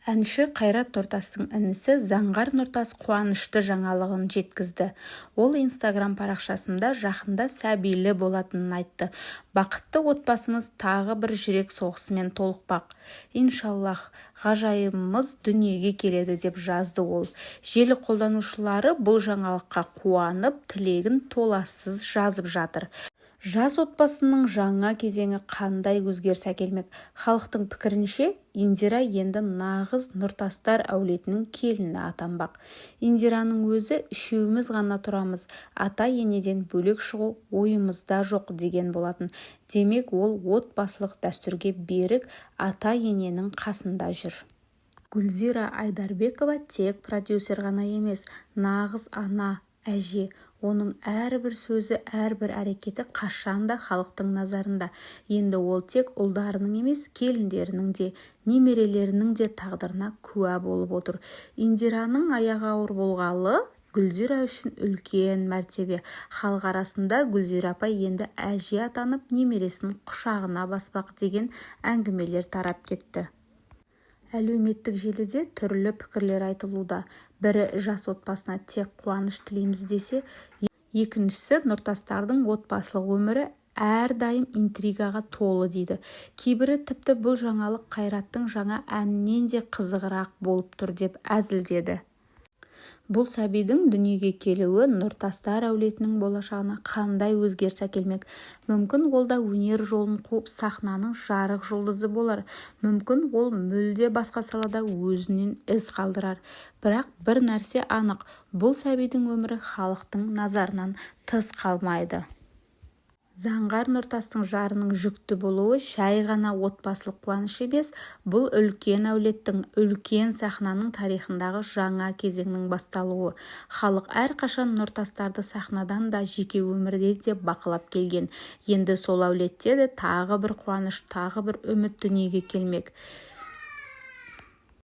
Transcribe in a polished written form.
Әнші Қайрат Нұртастың інісі Заңғар Нұртас қуанышты жаңалығын жеткізді. Ол Инстаграм парақшасында жақында сәбилі болатынын айтты. Бақытты отбасымыз тағы бір жүрек соғысымен толықпақ. Иншаллах, ғажайыбымыз дүниеге келеді деп жазды ол. Желі қолданушылары бұл жаңалыққа қуанып, тілегін толассыз жазып жатыр. Жас отбасының жаңа кезеңі қандай өзгеріс әкелмек? Халықтың пікірінше, Индира енді нағыз Нұртастар әулетінің келіні атанбақ. Индираның өзі үшеуміз ғана тұрамыз, ата-енеден бөлек шығу ойымызда жоқ деген болатын. Демек, ол отбасылық дәстүрге берік ата-ененің қасында жүр. Гүлзира Айдарбекова тек продюсер ғана емес, нағыз ана, әже. Оның әрбір сөзі, әрбір әрекеті қашанда халықтың назарында. Енді ол тек ұлдарының емес, келіндерінің де, немерелерінің де тағдырына куә болып отыр. Индираның аяғы ауыр болғалы Гүлзира үшін үлкен мәртебе. Халық арасында Гүлзира апай енді әже атанып, немересін құшағына баспақ деген әңгімелер тарап кетті. Әлеуметтік желіде түрлі пікірлер айтылуда. Бірі жас отбасына тек қуаныш тілейміз десе, екіншісі Нұртастардың отбасылық өмірі әрдайым интригаға толы дейді. Кейбірі тіпті бұл жаңалық Қайраттың жаңа әнінен де қызығырақ болып тұр деп әзілдеді. Бұл сәбидің дүниеге келуі Нұртастар әулетінің болашағына қандай өзгеріс әкелмек? Мүмкін ол да өнер жолын қуып сахнаның жарық жұлдызы болар. Мүмкін ол мүлде басқа салада өзінен із қалдырар. Бірақ бір нәрсе анық, бұл сәбидің өмірі халықтың назарынан тыс қалмайды. Заңғар Нұртастың жарының жүкті болуы жай ғана отбасылық қуаныш емес, бұл үлкен әулеттің, үлкен сахнаның тарихындағы жаңа кезеңнің басталуы. Халық әрқашан Нұртастарды сахнадан да жеке өмірде де бақылап келген. Енді сол әулетте де тағы бір қуаныш, тағы бір үміт дүниеге келмек.